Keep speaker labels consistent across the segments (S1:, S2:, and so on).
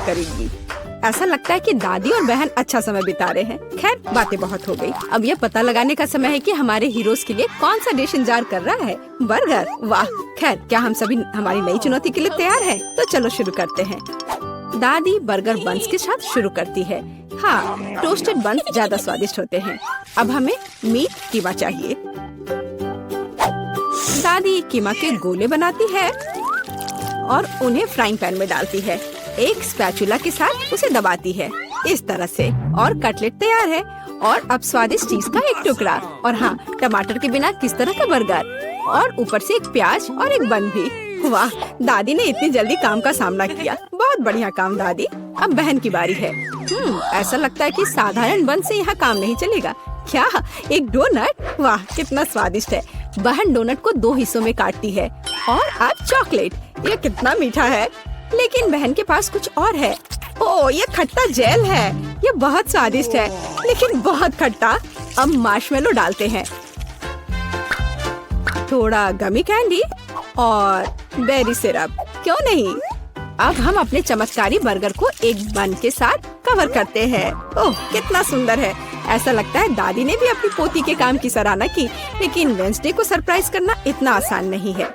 S1: करेगी। ऐसा लगता है कि दादी और बहन अच्छा समय बिता रहे हैं। खैर, बातें बहुत हो गई। अब यह पता लगाने का समय है कि हमारे हीरोज के लिए कौन सा डिश इंतजार कर रहा है। बर्गर, वाह। खैर, क्या हम सभी हमारी नई चुनौती के लिए तैयार हैं? तो चलो शुरू करते हैं। दादी बर्गर बन्स के साथ शुरू करती है। हाँ, टोस्टेड बन्स ज्यादा स्वादिष्ट होते हैं। अब हमें मीट कीमा चाहिए। दादी कीमा के गोले बनाती है और उन्हें फ्राइंग पैन में डालती है। एक स्पैचुला के साथ उसे दबाती है इस तरह से, और कटलेट तैयार है। और अब स्वादिष्ट चीज का एक टुकड़ा, और हाँ, टमाटर के बिना किस तरह का बर्गर, और ऊपर से एक प्याज और एक बन भी। वाह, दादी ने इतनी जल्दी काम का सामना किया। बहुत बढ़िया काम दादी। अब बहन की बारी है। ऐसा लगता है कि साधारण बन से यहाँ काम नहीं चलेगा। क्या, एक डोनट? वाह, कितना स्वादिष्ट है। बहन डोनट को 2 हिस्सों में काटती है। और अब चॉकलेट, ये कितना मीठा है। लेकिन बहन के पास कुछ और है। ओह, ये खट्टा जेल है। ये बहुत स्वादिष्ट है, लेकिन बहुत खट्टा। अब मार्शमेलो डालते हैं, थोड़ा गमी कैंडी और बेरी सिरप। क्यों नहीं? अब हम अपने चमत्कारी बर्गर को एक बन के साथ कवर करते हैं। ओह, कितना सुंदर है। ऐसा लगता है दादी ने भी अपनी पोती के काम की सराहना की। लेकिन वेंसडे को सरप्राइज करना इतना आसान नहीं है।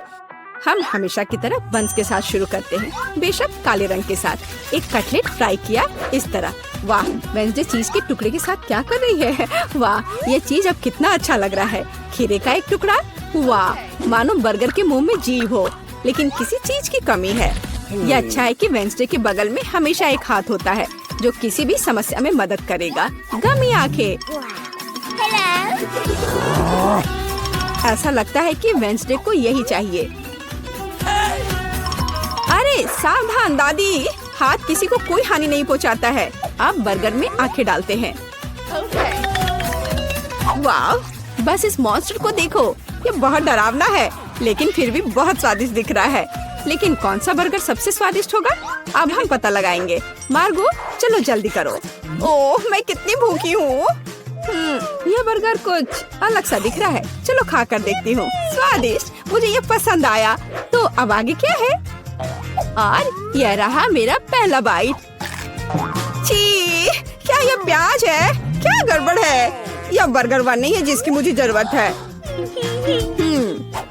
S1: हम हमेशा की तरह बन्स के साथ शुरू करते हैं, बेशक काले रंग के साथ। एक कटलेट फ्राई किया इस तरह। वाह, वेंसडे चीज के टुकड़े के साथ क्या कर रही है? वाह, ये चीज अब कितना अच्छा लग रहा है। खीरे का एक टुकड़ा। वाह, मानो बर्गर के मुंह में जीभ हो, लेकिन किसी चीज की कमी है। यह अच्छा है कि वेंसडे के बगल में हमेशा एक हाथ होता है जो किसी भी समस्या में मदद करेगा। गमी आंखें। ऐसा लगता है कि वेंसडे को यही चाहिए। अरे सावधान दादी, हाथ किसी को कोई हानि नहीं पहुंचाता है। अब बर्गर में आंखें डालते हैं। वाह, बस इस मॉन्स्टर को देखो। ये बहुत डरावना है, लेकिन फिर भी बहुत स्वादिष्ट दिख रहा है। लेकिन कौन सा बर्गर सबसे स्वादिष्ट होगा? अब हम पता लगाएंगे। मार्गो, चलो जल्दी करो। ओह, मैं कितनी भूखी हूँ। यह बर्गर कुछ अलग सा दिख रहा है। चलो खा कर देखती हूँ। स्वादिष्ट, मुझे ये पसंद आया। तो अब आगे क्या है? और यह रहा मेरा पहला बाइट। छी, क्या ये प्याज है? क्या गड़बड़ है? यह बर्गर वन नहीं है जिसकी मुझे जरूरत है।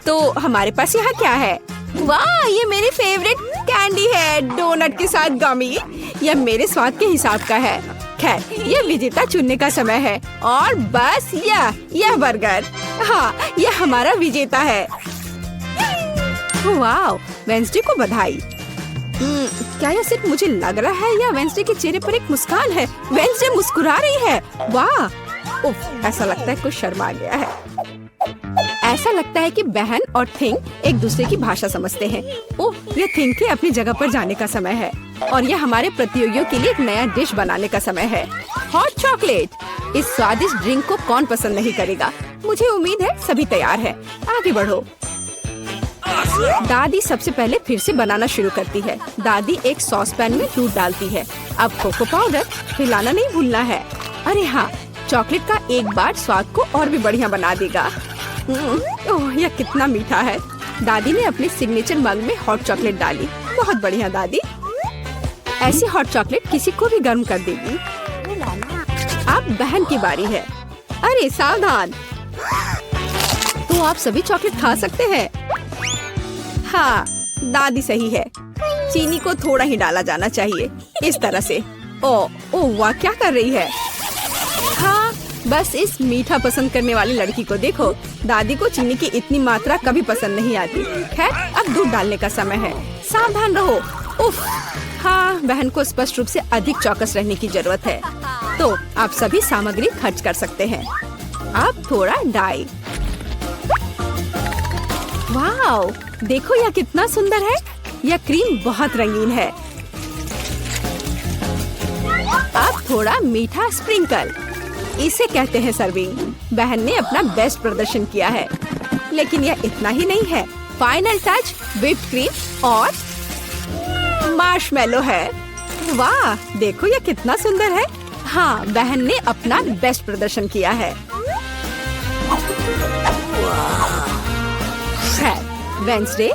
S1: तो हमारे पास यहाँ क्या है? वाह, ये मेरी फेवरेट कैंडी है, डोनट के साथ गमी। यह मेरे स्वाद के हिसाब का है। खैर, यह विजेता चुनने का समय है। और बस यह बर्गर, हाँ, यह हमारा विजेता है। वाह, वेंसडे को बधाई। क्या यह सिर्फ मुझे लग रहा है या वेंसडे के चेहरे पर एक मुस्कान है? वेंसडे मुस्कुरा रही है। वाह, उफ, ऐसा लगता है कुछ शर्मा गया है। ऐसा लगता है कि बहन और थिंग एक दूसरे की भाषा समझते हैं। ओह, ये थिंग के अपनी जगह पर जाने का समय है। और यह हमारे प्रतियोगियों के लिए एक नया डिश बनाने का समय है। Hot chocolate. इस स्वादिष्ट ड्रिंक को कौन पसंद नहीं करेगा? मुझे उम्मीद है सभी तैयार है। आगे बढ़ो। दादी सबसे पहले फिर से बनाना शुरू करती है। दादी एक सॉस पैन में दूध डालती है। अब कोको पाउडर हिलाना नहीं भूलना है। अरे हाँ, चॉकलेट का एक बार स्वाद को और भी बढ़िया बना देगा। ओह, यह कितना मीठा है। दादी ने अपने सिग्नेचर मग में हॉट चॉकलेट डाली। बहुत बढ़िया दादी। ऐसी हॉट चॉकलेट किसी को भी गर्म कर देगी। अब बहन की बारी है। अरे सावधान। तो आप सभी चॉकलेट खा सकते हैं। हाँ, दादी सही है। चीनी को थोड़ा ही डाला जाना चाहिए, इस तरह से। ओह वाह, क्या कर रही है? हाँ, बस इस मीठा पसंद करने वाली लड़की को देखो। दादी को चीनी की इतनी मात्रा कभी पसंद नहीं आती। खैर, अब दूध डालने का समय है। सावधान रहो। उफ, हाँ, बहन को स्पष्ट रूप से अधिक चौकस रहने की जरूरत है। तो आप सभी सामग्री खर्च कर सकते हैं। अब थोड़ा डाई। वाओ, देखो यह कितना सुंदर है। यह क्रीम बहुत रंगीन है। अब थोड़ा मीठा स्प्रिंकल, इसे कहते हैं सर्विंग। बहन ने अपना बेस्ट प्रदर्शन किया है, लेकिन यह इतना ही नहीं है। फाइनल टच व्हिप्ड क्रीम और मार्शमेलो है। वाह, देखो यह कितना सुंदर है। हाँ, बहन ने अपना बेस्ट प्रदर्शन किया है। वेंसडे,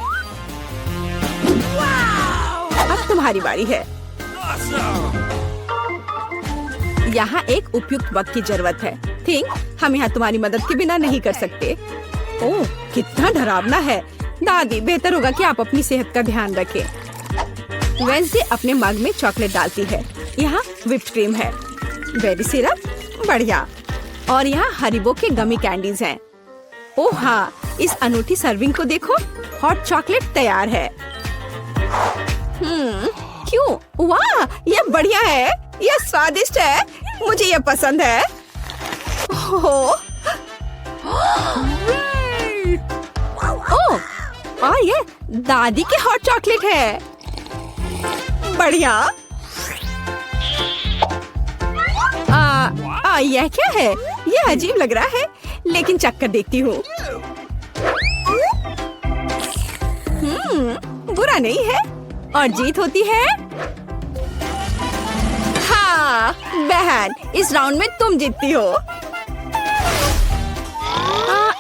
S1: अब तुम्हारी बारी है। यहाँ एक उपयुक्त वक्त की जरूरत है। थिंक हम यहाँ तुम्हारी मदद के बिना नहीं कर सकते। ओह, कितना डरावना है। दादी, बेहतर होगा कि आप अपनी सेहत का ध्यान रखें। वेंसडे अपने मग में चॉकलेट डालती है। यहाँ व्हिप्ड क्रीम है, बेरी सिरप, बढ़िया, और यहाँ हरिबो के गमी कैंडीज हैं। ओह हाँ, इस अनूठी सर्विंग को देखो, हॉट चॉकलेट तैयार है। क्यों? वाह, ये बढ़िया है, ये स्वादिष्ट है, मुझे ये पसंद है। ओह, और ये दादी के हॉट चॉकलेट है, बढ़िया। यह क्या है? ये अजीब लग रहा है, लेकिन चक्कर देखती हूँ। बुरा नहीं है, और जीत होती है। हाँ बहन, इस राउंड में तुम जीतती हो।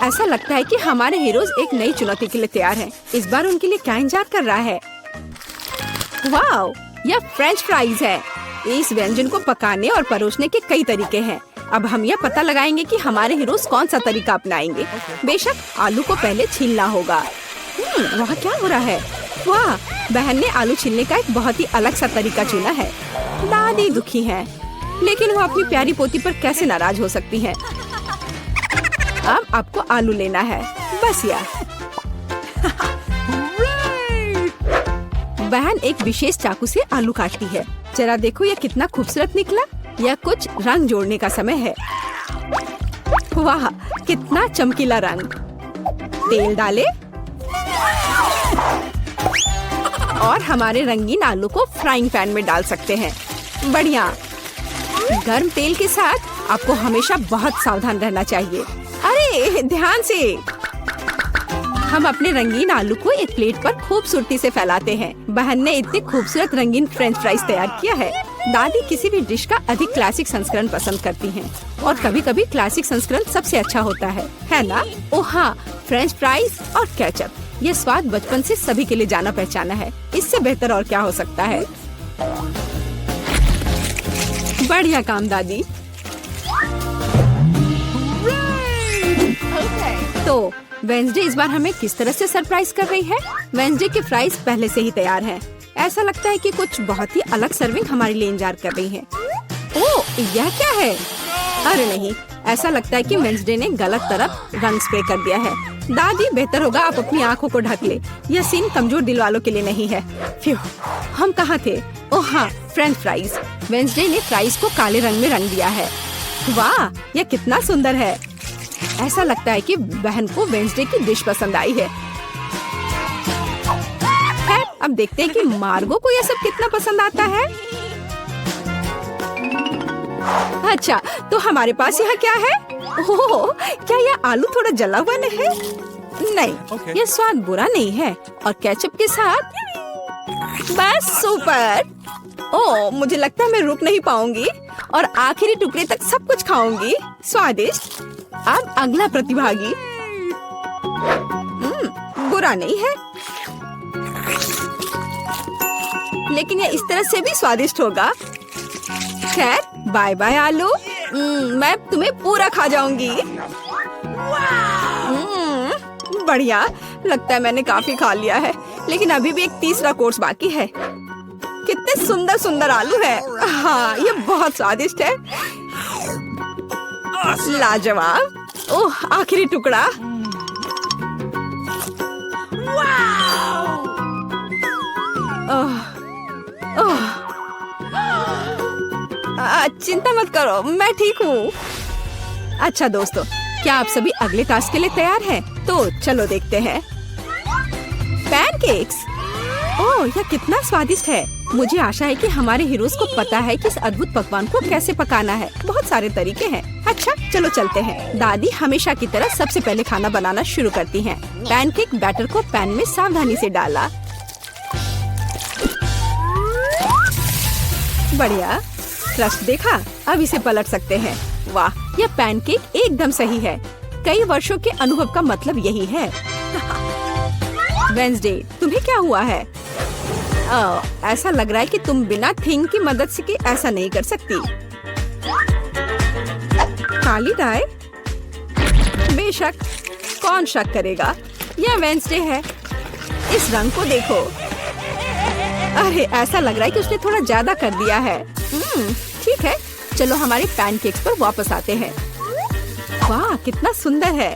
S1: ऐसा लगता है कि हमारे हीरोज एक नई चुनौती के लिए तैयार हैं। इस बार उनके लिए क्या इंतजार कर रहा है? वाओ, यह फ्रेंच फ्राइज है। इस व्यंजन को पकाने और परोसने के कई तरीके हैं। अब हम यह पता लगाएंगे कि हमारे हीरोज कौन सा तरीका अपनाएंगे। बेशक आलू को पहले छीलना होगा। वहाँ क्या हो रहा है? वाह, बहन ने आलू छीलने का एक बहुत ही अलग सा तरीका चुना है। दादी दुखी है, लेकिन वो अपनी प्यारी पोती पर कैसे नाराज हो सकती हैं? अब आपको आलू लेना है, बस यह। बहन एक विशेष चाकू से आलू काटती है। जरा देखो, यह कितना खूबसूरत निकला। यह कुछ रंग जोड़ने का समय है। वाह, कितना चमकीला रंग। तेल डाले और हमारे रंगीन आलू को फ्राइंग पैन में डाल सकते हैं। बढ़िया। गर्म तेल के साथ आपको हमेशा बहुत सावधान रहना चाहिए। अरे ध्यान से। हम अपने रंगीन आलू को एक प्लेट पर खूबसूरती से फैलाते हैं। बहन ने इतने खूबसूरत रंगीन फ्रेंच फ्राइज तैयार किया है। दादी किसी भी डिश का अधिक क्लासिक संस्करण पसंद करती हैं, और कभी कभी क्लासिक संस्करण सबसे अच्छा होता है ना? ओह हाँ, फ्रेंच फ्राइज और केचप, ये स्वाद बचपन से सभी के लिए जाना पहचाना है। इससे बेहतर और क्या हो सकता है? बढ़िया काम दादी। तो वेंसडे इस बार हमें किस तरह से सरप्राइज कर रही है? वेंसडे के फ्राइज पहले से ही तैयार हैं। ऐसा लगता है कि कुछ बहुत ही अलग सर्विंग हमारे लिए इंतजार कर रही है। ओह, यह क्या है? अरे नहीं, ऐसा लगता है कि वेंसडे ने गलत तरफ रंग स्प्रे कर दिया है। दादी, बेहतर होगा आप अपनी आंखों को ढक ले। यह सीन कमजोर दिल वालों के लिए नहीं है। फ्यू, हम कहाँ थे? ओह हाँ, फ्रेंच फ्राइज। वेंसडे ने फ्राइज को काले रंग में रंग दिया है। वाह, यह कितना सुंदर है। ऐसा लगता है कि बहन को वेंसडे की डिश पसंद आई है। खैर, अब देखते हैं कि मार्गो को यह सब कितना पसंद आता है। अच्छा, तो हमारे पास यहाँ क्या है? ओह, क्या यह आलू थोड़ा जला हुआ नहीं है? नहीं, यह स्वाद बुरा नहीं है, और केचप के साथ बस सुपर। ओह, मुझे लगता है मैं रुक नहीं पाऊंगी और आखिरी टुकड़े तक सब कुछ खाऊंगी। स्वादिष्ट। अब अगला प्रतिभागी। बुरा नहीं है, लेकिन यह इस तरह से भी स्वादिष्ट होगा। खैर, बाय बाय आलू। मैं तुम्हें पूरा खा जाऊंगी। बढ़िया, लगता है मैंने काफी खा लिया है, लेकिन अभी भी एक तीसरा कोर्स बाकी है। कितने सुंदर सुंदर आलू है। हाँ, ये बहुत स्वादिष्ट है। लाजवाब। ओह, आखिरी टुकड़ा। चिंता मत करो, मैं ठीक हूँ। अच्छा दोस्तों, क्या आप सभी अगले टास्क के लिए तैयार हैं? तो चलो देखते हैं। पैनकेक्स। ओह, यह कितना स्वादिष्ट है। मुझे आशा है कि हमारे हीरोज को पता है कि इस अद्भुत पकवान को कैसे पकाना है। बहुत सारे तरीके हैं। अच्छा, चलो चलते हैं। दादी हमेशा की तरह सबसे पहले खाना बनाना शुरू करती हैं। पैनकेक बैटर को पैन में सावधानी से डाला। बढ़िया, क्रस्ट देखा? अब इसे पलट सकते हैं। वाह, यह पैनकेक एकदम सही है। कई वर्षों के अनुभव का मतलब यही है। वेंसडे, तुम्हें क्या हुआ है? ऐसा लग रहा है कि तुम बिना थिंग की मदद से ऐसा नहीं कर सकती। काली डाई? बेशक, कौन शक करेगा? यह वेंसडे है। इस रंग को देखो। अरे ऐसा लग रहा है कि उसने थोड़ा ज्यादा कर दिया है। ठीक है, चलो हमारे पैनकेक्स पर वापस आते हैं। वाह, कितना सुंदर है।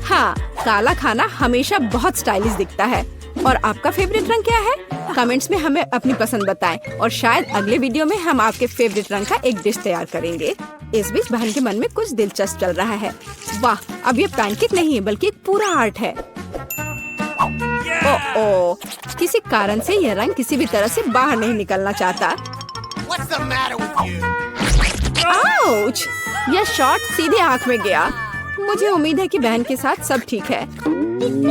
S1: हाँ, काला खाना हमेशा बहुत स्टाइलिश दिखता है। और आपका फेवरेट रंग क्या है? कमेंट्स में हमें अपनी पसंद बताएं और शायद अगले वीडियो में हम आपके फेवरेट रंग का एक डिश तैयार करेंगे। इस बीच बहन के मन में कुछ दिलचस्प चल रहा है। वाह, अब ये पैनकेक नहीं है बल्कि एक पूरा आर्ट है। ओह, किसी कारण से यह रंग किसी भी तरह से बाहर नहीं निकलना चाहता। आउच! यह शॉट सीधे आंख में गया। मुझे उम्मीद है कि बहन के साथ सब ठीक है।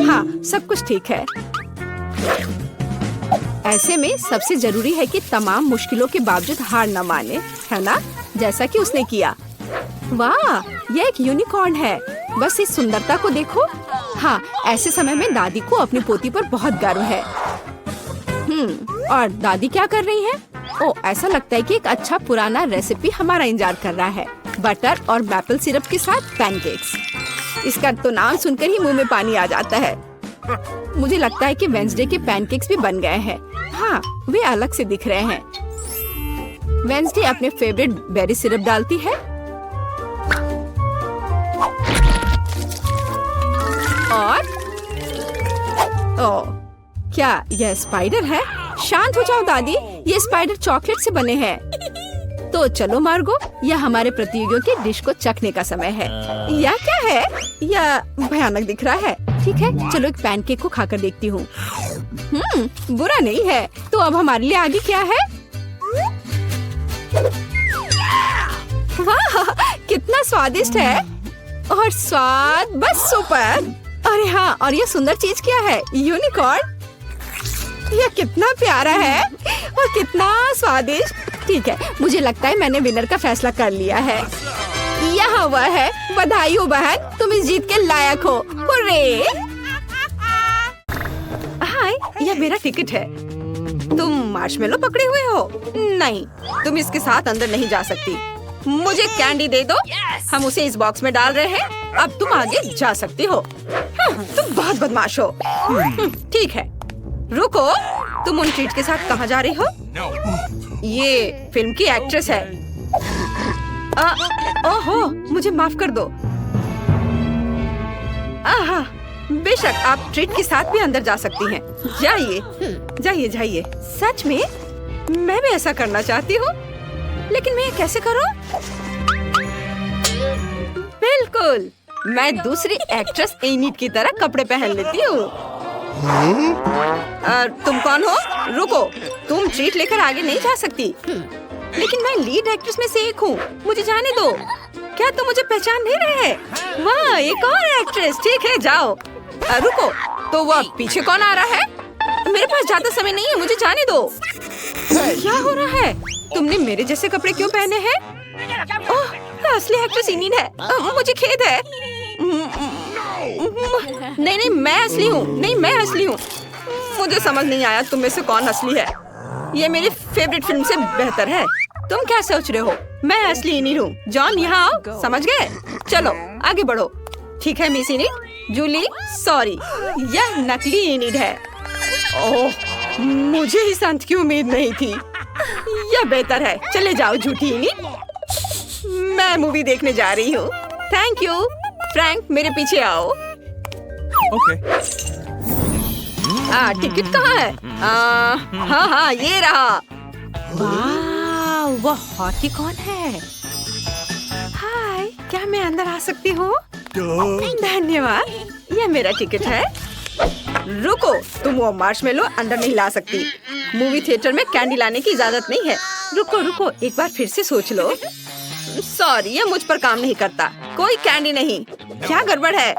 S1: हाँ, सब कुछ ठीक है। ऐसे में सबसे जरूरी है कि तमाम मुश्किलों के बावजूद हार न माने, है ना? जैसा कि उसने किया। वाह, यह एक यूनिकॉर्न है। बस इस सुंदरता को देखो। हाँ, ऐसे समय में दादी को अपनी पोती पर बहुत गर्व है। और दादी क्या कर रही है? ओह, ऐसा लगता है कि एक अच्छा पुराना रेसिपी हमारा इंतजार कर रहा है। बटर और मैपल सिरप के साथ पैनकेक्स। इसका तो नाम सुनकर ही मुंह में पानी आ जाता है। मुझे लगता है कि वेंसडे के पैनकेक्स भी बन गए हैं। हाँ, वे अलग से दिख रहे हैं। वेंसडे अपने फेवरेट बेरी सिरप डालती है और क्या यह स्पाइडर है? शांत हो जाओ दादी, ये स्पाइडर चॉकलेट से बने हैं। तो चलो मार्गो, यह हमारे प्रतियोगियों की डिश को चखने का समय है। यह क्या है? यह भयानक दिख रहा है। ठीक है, चलो एक पैनकेक को खाकर देखती हूँ। बुरा नहीं है। तो अब हमारे लिए आगे क्या है? वाह, कितना स्वादिष्ट है। और स्वाद बस सुपर। अरे हाँ, और ये सुंदर चीज क्या है? यूनिकॉर्न। यह कितना प्यारा है और कितना स्वादिष्ट। ठीक है, मुझे लगता है मैंने विनर का फैसला कर लिया है। यहाँ वह है। बधाई हो बहन, तुम इस जीत के लायक हो। हुर्रे! हाय, यह मेरा टिकट है। तुम मार्शमेलो पकड़े हुए हो? नहीं, तुम इसके साथ अंदर नहीं जा सकती। मुझे कैंडी दे दो। हम उसे इस बॉक्स में डाल रहे हैं। अब तुम आगे जा सकती हो। तुम बहुत बदमाश हो। ठीक है, रुको, तुम उन ट्रीट के साथ कहाँ जा रही हो? ये फिल्म की एक्ट्रेस है। ओहो, मुझे माफ कर दो। बेशक, आप ट्रीट के साथ भी अंदर जा सकती हैं। जाइए, जाइए, जाइए। सच में मैं भी ऐसा करना चाहती हूँ, लेकिन मैं ये कैसे करूँ? बिल्कुल, मैं दूसरी एक्ट्रेस एनिट की तरह कपड़े पहन लेती हूँ। तुम कौन हो? रुको, तुम ट्रीट लेकर आगे नहीं जा सकती। लेकिन मैं लीड एक्ट्रेस में से एक हूँ, मुझे जाने दो। क्या तुम मुझे पहचान नहीं रहे? वाह, एक और एक्ट्रेस। ठीक है, जाओ। रुको, तो वह पीछे कौन आ रहा है? मेरे पास ज्यादा समय नहीं है, मुझे जाने दो। क्या हो रहा है? तुमने मेरे जैसे कपड़े क्यों पहने हैं? ओह, असली एक्ट्रेस एनिट है। मुझे खेद है। नहीं नहीं, मैं असली हूँ। नहीं, मैं असली हूँ। मुझे समझ नहीं आया तुम में से कौन असली है। ये मेरी फेवरेट फिल्म से बेहतर है। तुम क्या सोच रहे हो? मैं असली एनिट हूँ। जॉन, यहाँ आओ। समझ गए? चलो आगे बढ़ो। ठीक है मिस एनिट। जूली, सॉरी, यह नकली एनिट है। ओह, मुझे इस अंत की उम्मीद नहीं थी। यह बेहतर है। चले जाओ झूठी एनिट। मैं मूवी देखने जा रही हूँ। Thank you. फ्रैंक, मेरे पीछे आओ।
S2: ओके।
S1: टिकट कहाँ है? हाँ, ये रहा। वाह, वह हॉटी कौन है? हाय, क्या मैं अंदर आ सकती हूँ? धन्यवाद, यह मेरा टिकट है। रुको, तुम वो मार्शमेलो अंदर नहीं ला सकती। मूवी थिएटर में कैंडी लाने की इजाजत नहीं है। रुको रुको, एक बार फिर से सोच लो। सॉरी, ये मुझ पर काम नहीं करता। कोई कैंडी नहीं। क्या गड़बड़ है?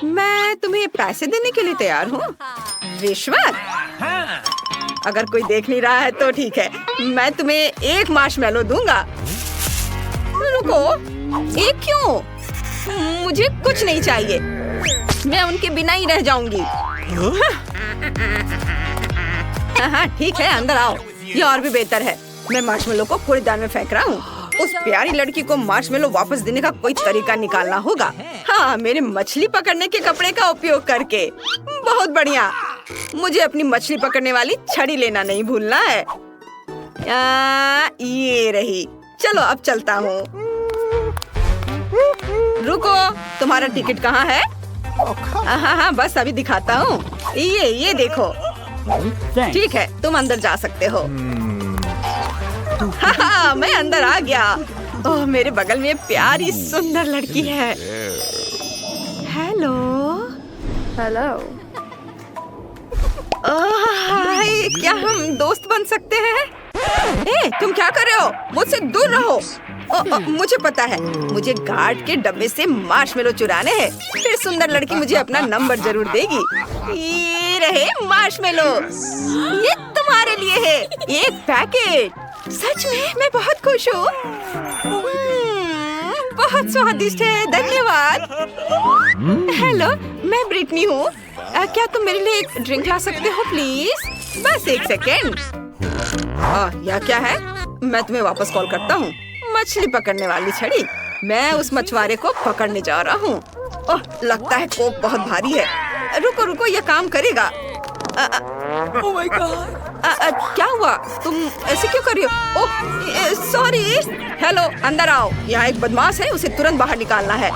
S1: मैं तुम्हें पैसे देने के लिए तैयार हूँ। रिश्वत? अगर कोई देख नहीं रहा है तो ठीक है, मैं तुम्हें एक मार्शमेलो दूंगा। रुको, एक क्यों? मुझे कुछ नहीं चाहिए। मैं उनके बिना ही रह जाऊंगी। हाँ ठीक है, अंदर आओ। ये और भी बेहतर है। मैं मार्शमेलो को कूड़ेदान में फेंक रहा हूँ। उस प्यारी लड़की को मार्शमेलो वापस देने का कोई तरीका निकालना होगा। हाँ, मेरे मछली पकड़ने के कपड़े का उपयोग करके। बहुत बढ़िया। मुझे अपनी मछली पकड़ने वाली छड़ी लेना नहीं भूलना है। ये रही। चलो अब चलता हूँ। रुको, तुम्हारा टिकट कहाँ है? हाँ, बस अभी दिखाता हूँ। ये देखो। ठीक है, तुम अंदर जा सकते हो। हाँ, मैं अंदर आ गया। ओह, मेरे बगल में प्यारी सुंदर लड़की है। हेलो। हाय, क्या हम दोस्त बन सकते हैं? तुम क्या कर रहे हो? मुझसे दूर रहो। मुझे पता है, मुझे गार्ड के डब्बे से मार्शमेलो चुराने हैं। फिर सुंदर लड़की मुझे अपना नंबर जरूर देगी। ये रहे मार्शमेलो। ये तुम्हारे लिए है। एक पैकेट। सच में मैं बहुत खुश हूँ। बहुत स्वादिष्ट है, धन्यवाद। हेलो, मैं ब्रिटनी हूँ। क्या तुम मेरे लिए एक ड्रिंक ला सकते हो प्लीज? बस एक सेकेंड। यह क्या है? मैं तुम्हें वापस कॉल करता हूँ। मछली पकड़ने वाली छड़ी। मैं उस मछुआरे को पकड़ने जा रहा हूँ। ओह, लगता है कोक बहुत भारी है। रुको, यह काम करेगा।
S2: Oh my God!
S1: क्या हुआ? तुम ऐसे क्यों कर रही हो? ओह, सॉरी। हेलो, अंदर आओ। यहाँ एक बदमाश है, उसे तुरंत बाहर निकालना है।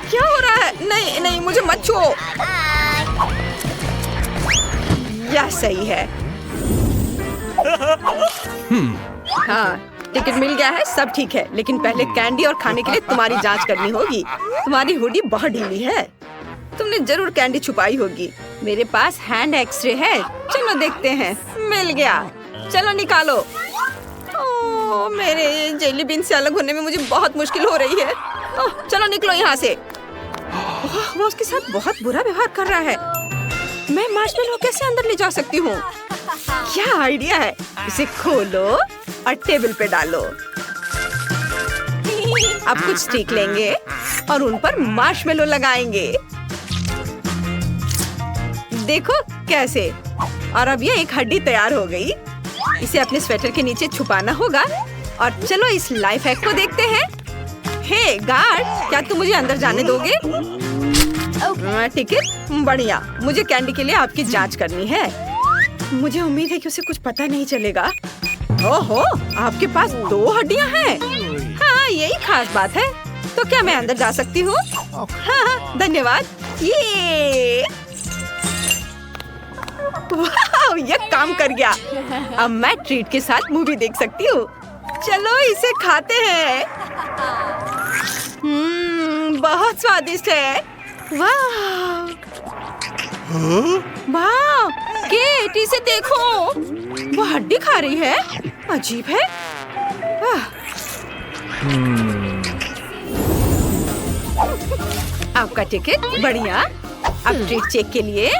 S1: क्या हो रहा है? नहीं, मुझे मत छुओ। यह सही है। हाँ, टिकट मिल गया है, सब ठीक है। लेकिन पहले कैंडी और खाने के लिए तुम्हारी जांच करनी होगी। तुम्हारी हुडी बहुत ढीली है। तुमने जरूर कैंडी छुपाई होगी। मेरे पास हैंड एक्सरे है। चलो देखते हैं। मिल गया। चलो निकालो। ओह, मेरे जेली बीन से अलग होने में मुझे बहुत मुश्किल हो रही है। ओह, चलो निकलो यहाँ से। वो उसके साथ बहुत बुरा व्यवहार कर रहा है। मैं मार्शमेलो कैसे अंदर ले जा सकती हूँ? क्या आइडिया है। इसे खोलो और टेबल पे डालो। अब कुछ स्टिक लेंगे और उन पर मार्शमेलो लगाएंगे। देखो कैसे। और अब ये एक हड्डी तैयार हो गई। इसे अपने स्वेटर के नीचे छुपाना होगा। और चलो इस लाइफ हैक को देखते हैं। हे गार्ड, क्या तुम मुझे अंदर जाने दोगे? टिकट? बढ़िया। मुझे कैंडी के लिए आपकी जांच करनी है। मुझे उम्मीद है कि उसे कुछ पता नहीं चलेगा। ओहो, आपके पास 2 हड्डियां हैं। हाँ, यही खास बात है। तो क्या मैं अंदर जा सकती हूँ? हाँ, धन्यवाद। ये वाह, ये काम कर गया। अब मैं ट्रीट के साथ मूवी देख सकती हूँ। चलो इसे खाते हैं। बहुत स्वादिष्ट है। वाह, वाह, केट इसे देखो। वो हड्डी खा रही है। अजीब है। आपका टिकट। बढ़िया। अब ट्रीट चेक के लिए।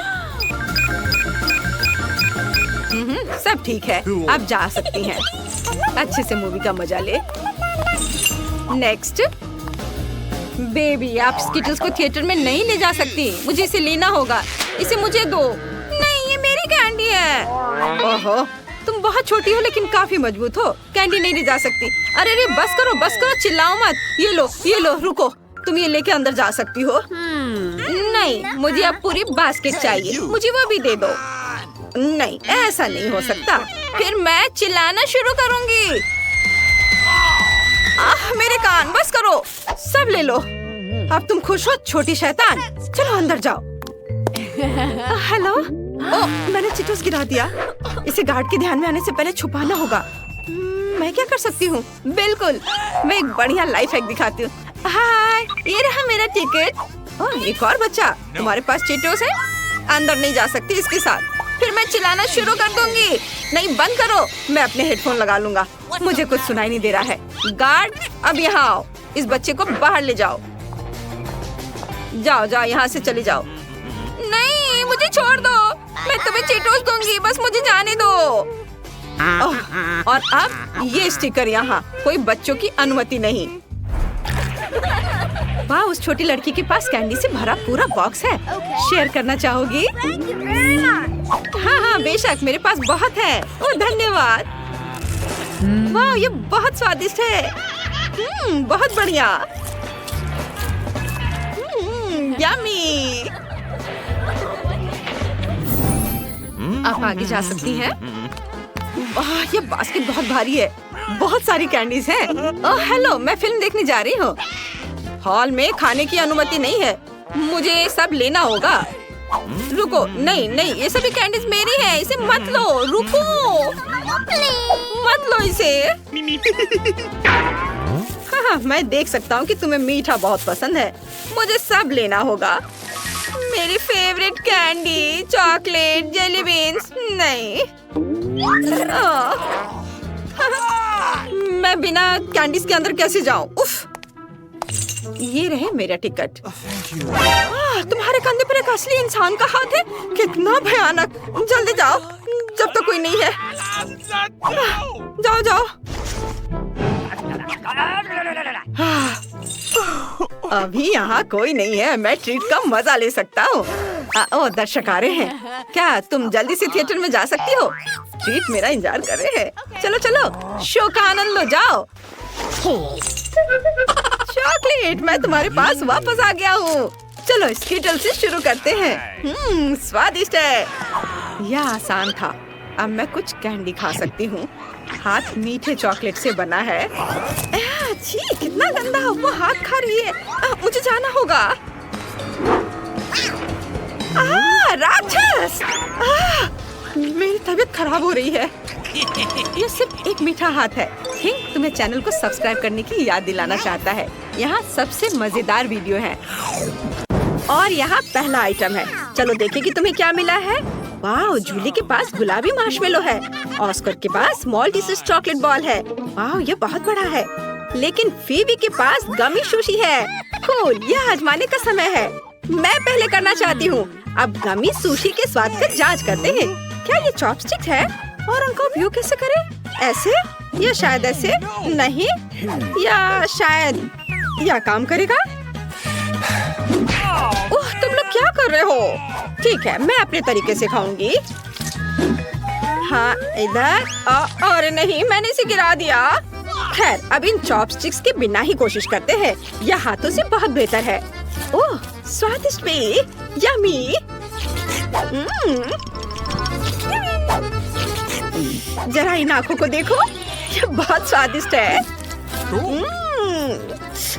S1: सब ठीक है, आप जा सकती हैं। अच्छे से मूवी का मजा ले। नेक्स्ट। बेबी, आप स्किटल्स को थिएटर में नहीं ले जा सकती। मुझे इसे लेना होगा। इसे मुझे दो। नहीं, ये मेरी कैंडी है। ओहो, तुम बहुत छोटी हो लेकिन काफी मजबूत हो। कैंडी नहीं ले जा सकती। अरे बस करो, चिल्लाओ मत। ये लो, रुको। तुम ये लेके अंदर जा सकती हो। नहीं, मुझे अब पूरी बास्केट चाहिए। मुझे वो भी दे दो। नहीं, ऐसा नहीं हो सकता। फिर मैं चिल्लाना शुरू करूंगी। मेरे कान, बस करो। सब ले लो। अब तुम खुश हो छोटी शैतान? चलो अंदर जाओ। हेलो। मैंने चिटोस गिरा दिया। इसे गार्ड के ध्यान में आने से पहले छुपाना होगा। मैं क्या कर सकती हूँ? बिल्कुल, मैं एक बढ़िया लाइफ हैक दिखाती हूँ। हाय, ये रहा मेरा टिकट। एक और बच्चा। तुम्हारे पास चिटोस है? अंदर नहीं जा सकती इसके साथ। फिर मैं चिल्लाना शुरू कर दूंगी। नहीं, बंद करो। मैं अपने हेडफोन लगा लूंगा। मुझे कुछ सुनाई नहीं दे रहा है। गार्ड, अब यहाँ आओ। इस बच्चे को बाहर ले जाओ। जाओ, यहाँ से चले जाओ। नहीं, मुझे छोड़ दो। मैं तुम्हें चीटोस दूंगी, बस मुझे जाने दो। और अब ये स्टिकर यहाँ। कोई बच्चों की अनुमति नहीं। वाह, उस छोटी लड़की के पास कैंडी से भरा पूरा बॉक्स है। शेयर करना चाहोगी? हाँ हाँ बेशक, मेरे पास बहुत है। ओह धन्यवाद। वाह ये बहुत स्वादिष्ट है। बहुत बढ़िया। यम्मी। आप आगे जा सकती हैं। वाह ये बास्केट बहुत भारी है। बहुत सारी कैंडीज हैं। ओह हेलो, मैं फिल्म देखने जा रही हूँ। हॉल में खाने की अनुमति नहीं है। मुझे सब लेना होगा। रुको, नहीं नहीं, ये सभी कैंडीज मेरी है। इसे मत लो। रुको, मत लो इसे। हाँ, मैं देख सकता हूँ कि तुम्हें मीठा बहुत पसंद है। मुझे सब लेना होगा। मेरी favourite candy, chocolate, jelly beans. नहीं। मैं बिना कैंडीज के अंदर कैसे जाऊँ? उफ। ये रहे मेरा टिकट। तुम्हारे कंधे पर एक असली इंसान का हाथ है। कितना भयानक। जल्दी जाओ जब तक कोई नहीं है। जाओ जाओ। अभी यहाँ कोई नहीं है। मैं ट्रीट का मजा ले सकता हूँ। ओ दर्शक आ रहे हैं। क्या तुम जल्दी से थिएटर में जा सकती हो? ट्रीट मेरा इंतजार कर रहे हैं। चलो चलो, शो का आनंद लो। जाओ। चॉकलेट, मैं तुम्हारे पास वापस आ गया हूँ। चलो स्कीटल से शुरू करते हैं। स्वादिष्ट है। यह आसान था। अब मैं कुछ कैंडी खा सकती हूँ। हाथ मीठे चॉकलेट से बना है। छी, कितना गंदा। वो हाथ खा रही है। मुझे जाना होगा। राक्षस। मेरी तबीयत खराब हो रही है। ये सिर्फ एक मीठा हाथ है। किंग तुम्हें चैनल को सब्सक्राइब करने की याद दिलाना चाहता है। यहाँ सबसे मजेदार वीडियो है। और यहाँ पहला आइटम है। चलो देखें कि तुम्हें क्या मिला है। वाह, जूली के पास गुलाबी मार्शमेलो है। ऑस्कर के पास माल्टीसेस चॉकलेट बॉल है। वाह, ये बहुत बड़ा है। लेकिन फीबी के पास गमी सुशी है। कूल, यह आजमाने का समय है। मैं पहले करना चाहती हूँ। अब गमी सुशी के स्वाद का जांच करते हैं। क्या ये चॉपस्टिक है? और उनका उपयोग कैसे करें? ऐसे या शायद ऐसे? नहीं, या शायद यह काम करेगा। ओह, तुम लोग क्या कर रहे हो? ठीक है, मैं अपने तरीके से खाऊंगी। हाँ, इधर। और नहीं, मैंने इसे गिरा दिया। खैर, अब इन चॉपस्टिक्स के बिना ही कोशिश करते हैं। यह हाथों से बहुत बेहतर है। ओह, स्वादिष्ट भी। यम्मी। जरा इन आँखों को देखो। ये बहुत स्वादिष्ट है।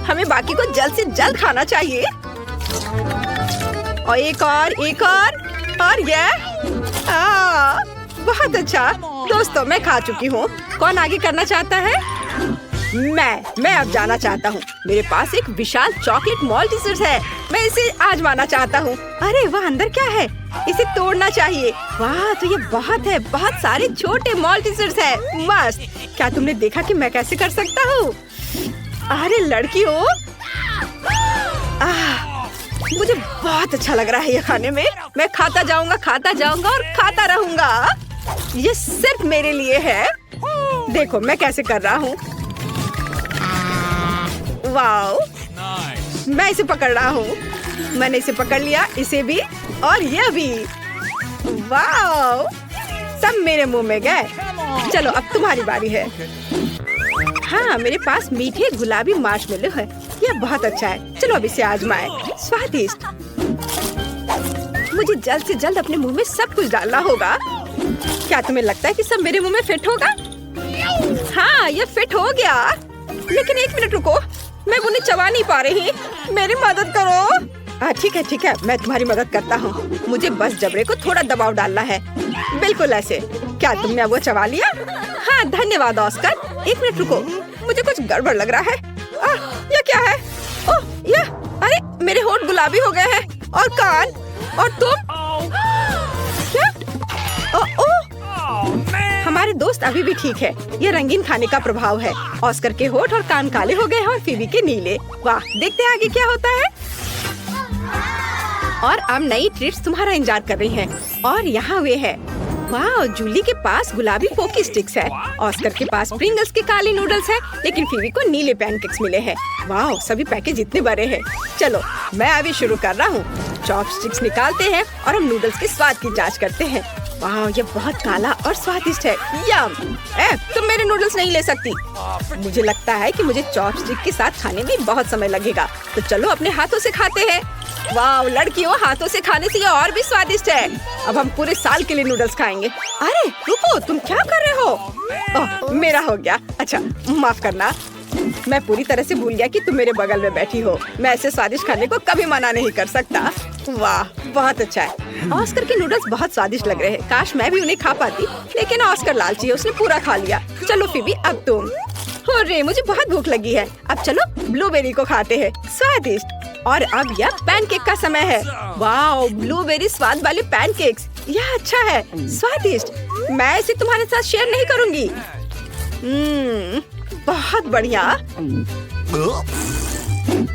S1: हमें बाकी को जल्द से जल्द खाना चाहिए। और एक और ये। बहुत अच्छा। दोस्तों, मैं खा चुकी हूँ। कौन आगे करना चाहता है? मैं अब जाना चाहता हूँ। मेरे पास एक विशाल चॉकलेट माल्टीसेस है। मैं इसे आजमाना चाहता हूँ। अरे वाह, अंदर क्या है? इसे तोड़ना चाहिए। वाह, तो ये बहुत है। बहुत सारे छोटे माल्टीसेस है। मस्त। क्या तुमने देखा कि मैं कैसे कर सकता हूँ? अरे लड़कियों, मुझे बहुत अच्छा लग रहा है ये खाने में। मैं खाता जाऊंगा और खाता रहूंगा। ये सिर्फ मेरे लिए है। देखो मैं कैसे कर रहा हूँ। वाओ, मैं इसे पकड़ रहा हूँ। मैंने इसे पकड़ लिया, इसे भी और ये भी। वाओ, सब मेरे मुंह में गए। चलो अब तुम्हारी बारी है। हाँ, मेरे पास मीठे गुलाबी मार्शमेलो है। यह बहुत अच्छा है। चलो अब इसे आजमाएं। स्वादिष्ट। मुझे जल्द से जल्द अपने मुंह में सब कुछ डालना होगा। क्या तुम्हें लगता है कि सब मेरे मुंह में फिट होगा? हाँ, ये फिट हो गया। लेकिन एक मिनट रुको, मैं उन्हें चबा नहीं पा रही। मेरी मदद करो। ठीक है, मैं तुम्हारी मदद करता हूँ। मुझे बस जबड़े को थोड़ा दबाव डालना है। बिल्कुल ऐसे। क्या तुमने अब वो चबा लिया? हाँ, धन्यवाद ऑस्कर। एक मिनट रुको, मुझे कुछ गड़बड़ लग रहा है। ये क्या है? ओह, ये, अरे मेरे होंठ गुलाबी हो गए हैं और कान। और तुम क्या? ओह, हमारे दोस्त अभी भी ठीक है। ये रंगीन खाने का प्रभाव है। ऑस्कर के होंठ और कान काले हो गए हैं और फीबी के नीले। वाह, देखते हैं आगे क्या होता है। और अब नई ट्रीट्स तुम्हारा इंतजार कर रही हैं। और यहाँ वे है। वाह, जूली के पास गुलाबी पोकी स्टिक्स है। ऑस्कर के पास प्रिंगल्स के काले नूडल्स है। लेकिन फीबी को नीले पैनकेक्स मिले हैं। वाह, सभी पैकेज इतने बड़े हैं। चलो मैं अभी शुरू कर रहा हूँ। चॉपस्टिक्स निकालते हैं और हम नूडल्स के स्वाद की जांच करते हैं। वाह, ये बहुत काला और स्वादिष्ट है। यम! तुम मेरे नूडल्स नहीं ले सकती। मुझे लगता है कि मुझे चॉपस्टिक के साथ खाने में बहुत समय लगेगा, तो चलो अपने हाथों से खाते हैं। वाह लड़कियों, हाथों से खाने से ये और भी स्वादिष्ट है। अब हम पूरे साल के लिए नूडल्स खाएंगे। अरे रुको, तुम क्या कर रहे हो? ओह, मेरा हो गया। अच्छा माफ करना, मैं पूरी तरह से भूल गया कि तुम मेरे बगल में बैठी हो। मैं ऐसे स्वादिष्ट खाने को कभी मना नहीं कर सकता। वाह बहुत अच्छा है। ऑस्कर के नूडल्स बहुत स्वादिष्ट लग रहे हैं। काश मैं भी उन्हें खा पाती, लेकिन ऑस्कर लालची है, उसने पूरा खा लिया। चलो फिबी, अब तुम। हो रे, मुझे बहुत भूख लगी है। अब चलो ब्लूबेरी को खाते हैं, स्वादिष्ट। और अब यह पैनकेक का समय है। वाह, ब्लूबेरी स्वाद वाले पैनकेक्स, यह अच्छा है, स्वादिष्ट। मैं इसे तुम्हारे साथ शेयर नहीं करूंगी। बहुत बढ़िया।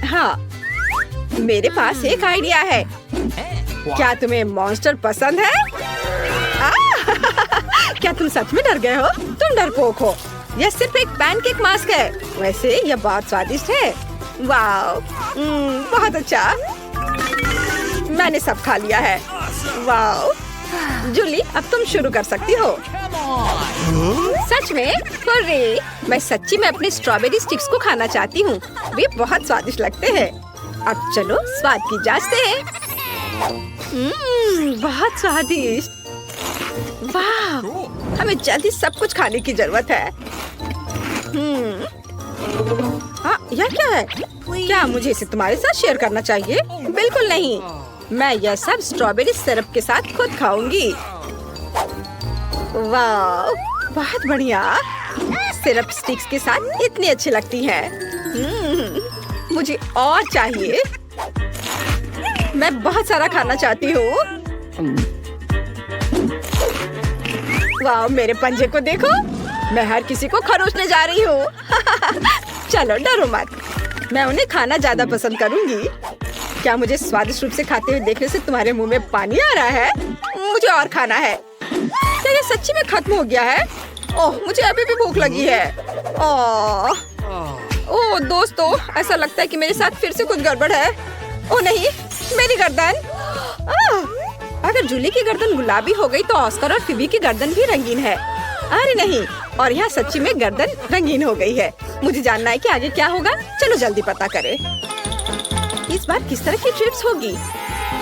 S1: हाँ, मेरे पास एक आइडिया है। क्या तुम्हें मॉन्स्टर पसंद है? क्या तुम सच में डर गए हो? तुम डरपोक हो। यह सिर्फ एक पैनकेक मास्क है। वैसे यह बहुत स्वादिष्ट है। वाह, बहुत अच्छा। मैंने सब खा लिया है। वाह जूली, अब तुम शुरू कर सकती हो। सच में? अरे, मैं सच्ची में अपने स्ट्रॉबेरी स्टिक्स को खाना चाहती हूँ। वे बहुत स्वादिष्ट लगते हैं। अब चलो स्वाद की जांचते हैं। बहुत स्वादिष्ट। वाह, हमें जल्दी सब कुछ खाने की जरूरत है। हाँ, यह क्या है? क्या मुझे इसे तुम्हारे साथ शेयर करना चाहिए? बिल्कुल नहीं, मैं यह सब स्ट्रॉबेरी सिरप के साथ खुद खाऊंगी। वाह, बहुत बढ़िया। सिरप स्टिक्स के साथ इतनी अच्छी लगती हैं। मुझे और चाहिए। मैं बहुत सारा खाना चाहती हूँ। वाह, मेरे पंजे को देखो, मैं हर किसी को खरोचने जा रही हूँ। चलो डरो मत, मैं उन्हें खाना ज्यादा पसंद करूँगी। क्या मुझे स्वादिष्ट रूप से खाते हुए देखने से तुम्हारे मुंह में पानी आ रहा है? मुझे और खाना है। क्या ये सच्ची में खत्म हो गया है? ओह, मुझे अभी भी भूख लगी है। ओह दोस्तों, ऐसा लगता है कि मेरे साथ फिर से कुछ गड़बड़ है। ओह नहीं, मेरी गर्दन। अगर जूली की गर्दन गुलाबी हो गई तो ऑस्कर और फिबी की गर्दन भी रंगीन है। अरे नहीं, और यहाँ सच्ची में गर्दन रंगीन हो गई है। मुझे जानना है कि आगे क्या होगा। चलो जल्दी पता करें। इस बार किस तरह की चिप्स होगी?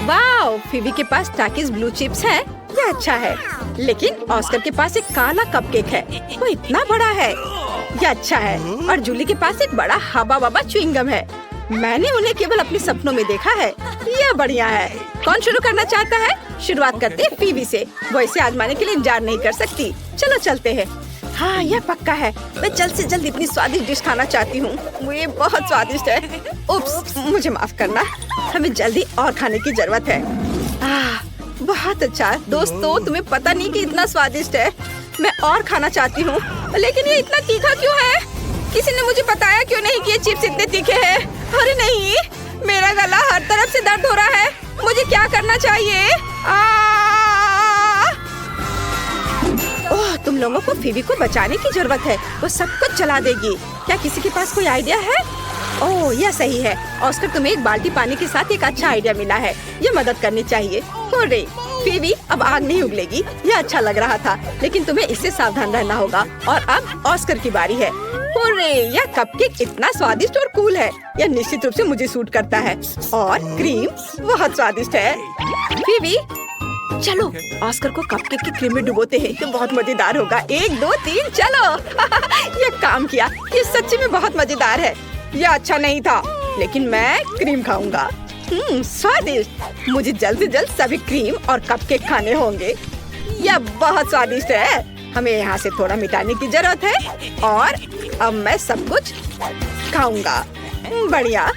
S1: वाह, फिबी के पास टाकिस ब्लू चिप्स है, ये अच्छा है। लेकिन ऑस्कर के पास एक काला कपकेक है, वो इतना बड़ा है, ये अच्छा है। और जूली के पास एक बड़ा हबा बबा च्युइंगम है। मैंने उन्हें केवल अपने सपनों में देखा है, ये बढ़िया है। कौन शुरू करना चाहता है? शुरुआत करते हैं फिबी से, वो इसे आजमाने के लिए इंतजार नहीं कर सकती। चलो चलते हैं। हाँ, यह पक्का है। मैं जल्द से जल्द इतनी स्वादिष्ट डिश खाना चाहती हूँ। वो ये बहुत स्वादिष्ट है। उप्स, मुझे माफ करना, हमें जल्दी और खाने की जरूरत है। बहुत अच्छा दोस्तों, तुम्हें पता नहीं कि इतना स्वादिष्ट है। मैं और खाना चाहती हूँ, लेकिन ये इतना तीखा क्यों है? किसी ने मुझे बताया क्यों नहीं कि ये चिप्स इतने तीखे हैं? अरे नहीं, मेरा गला हर तरफ से दर्द हो रहा है। मुझे क्या करना चाहिए? ओह, तुम लोगों को फिबी को बचाने की जरूरत है, वो सब कुछ चला देगी। क्या किसी के पास कोई आइडिया है? ओह, यह सही है। ऑस्कर, तुम्हें एक बाल्टी पानी के साथ एक अच्छा आइडिया मिला है, ये मदद करनी चाहिए। हो रे फिबी, अब आग नहीं उगलेगी। यह अच्छा लग रहा था, लेकिन तुम्हें इससे सावधान रहना होगा। और अब ऑस्कर की बारी है। हो रे, यह कपकेक इतना स्वादिष्ट और कूल है, यह निश्चित रूप से मुझे सूट करता है। और क्रीम बहुत स्वादिष्ट है। फिबी, चलो ऑस्कर को कपकेक की क्रीम में डुबोते हैं, ये बहुत मजेदार होगा। 1 2 3 चलो। ये काम किया, ये सच्ची में बहुत मजेदार है। यह अच्छा नहीं था, लेकिन मैं क्रीम खाऊंगा। स्वादिष्ट। मुझे जल्द से जल्द सभी क्रीम और कपकेक खाने होंगे। यह बहुत स्वादिष्ट है। हमें यहाँ से थोड़ा मिटाने की जरूरत है। और अब मैं सब कुछ खाऊंगा। बढ़िया।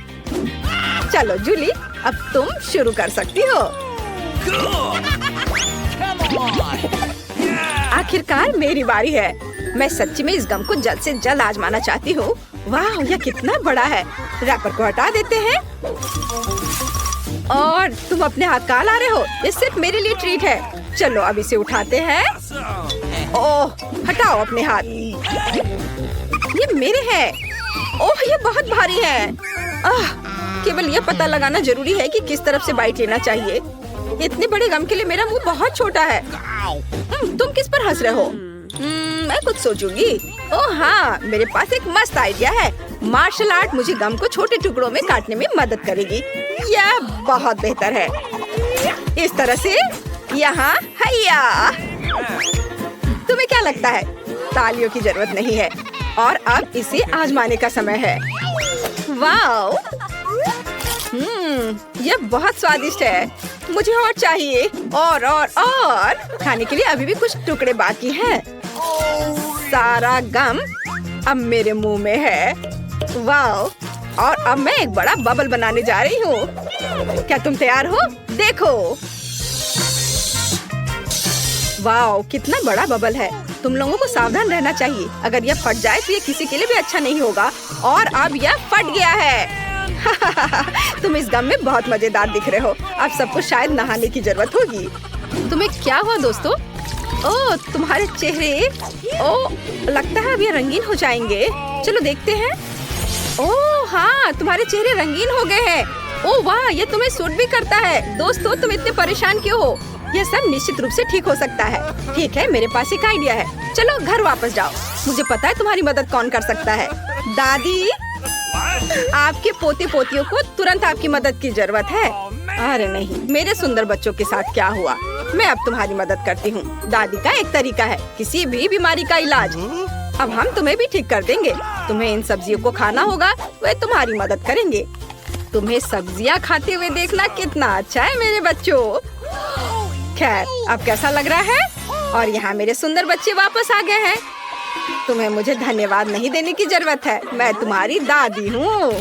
S1: चलो जूली, अब तुम शुरू कर सकती हो। आखिरकार मेरी बारी है। मैं सच्ची में इस गम को जल्द से जल्द आजमाना चाहती हूँ। वाह, यह कितना बड़ा है। रैपर को हटा देते हैं। और तुम अपने हाथ कहाँ ला रहे हो? ये सिर्फ मेरे लिए ट्रीट है। चलो अब इसे उठाते हैं। ओह, हटाओ अपने हाथ, ये मेरे हैं। ओह, ये बहुत भारी है। केवल ये पता लगाना जरूरी है कि किस तरफ से बाइट लेना चाहिए। इतने बड़े गम के लिए मेरा मुंह बहुत छोटा है। तुम किस पर हंस रहे हो? मैं कुछ सोचूंगी। ओह हाँ, मेरे पास एक मस्त आइडिया है। मार्शल आर्ट मुझे गम को छोटे टुकड़ों में काटने में मदद करेगी। यह बहुत बेहतर है। इस तरह से यहाँ हैया। तुम्हें क्या लगता है? तालियों की जरूरत नहीं है और अब इसे आजमाने का समय है। वाओ! यह बहुत स्वादिष्ट है। मुझे और चाहिए। और खाने के लिए अभी भी कुछ टुकड़े बाकी हैं। सारा गम अब मेरे मुंह में है। वाओ! और अब मैं एक बड़ा बबल बनाने जा रही हूँ। क्या तुम तैयार हो? देखो। वाओ, कितना बड़ा बबल है। तुम लोगों को सावधान रहना चाहिए। अगर यह फट जाए तो ये किसी के लिए भी अच्छा नहीं होगा। और अब यह फट गया है। तुम इस गम में बहुत मजेदार दिख रहे हो। अब सबको शायद नहाने की जरूरत होगी। तुम्हें क्या हुआ दोस्तों? ओह, तुम्हारे चेहरे ओह लगता है अब ये रंगीन हो जाएंगे। चलो देखते हैं। ओह हाँ, तुम्हारे चेहरे रंगीन हो गए हैं। ओह वाह, ये तुम्हें सूट भी करता है। दोस्तों, तुम इतने परेशान क्यों हो? यह सब निश्चित रूप से ठीक हो सकता है। ठीक है, मेरे पास एक आइडिया है। चलो घर वापस जाओ। मुझे पता है तुम्हारी मदद कौन कर सकता है। दादी, आपके पोते पोतियों को तुरंत आपकी मदद की जरूरत है। अरे नहीं, मेरे सुंदर बच्चों के साथ क्या हुआ? मैं अब तुम्हारी मदद करती हूँ। दादी का एक तरीका है किसी भी बीमारी का इलाज। अब हम तुम्हें भी ठीक कर देंगे। तुम्हें इन सब्जियों को खाना होगा, वे तुम्हारी मदद करेंगे। तुम्हें सब्जियाँ खाते हुए देखना कितना अच्छा है मेरे बच्चों। खैर, अब कैसा लग रहा है? और यहाँ मेरे सुंदर बच्चे वापस आ गए हैं। तुम्हें मुझे धन्यवाद नहीं देने की जरूरत है। मैं तुम्हारी दादी हूँ।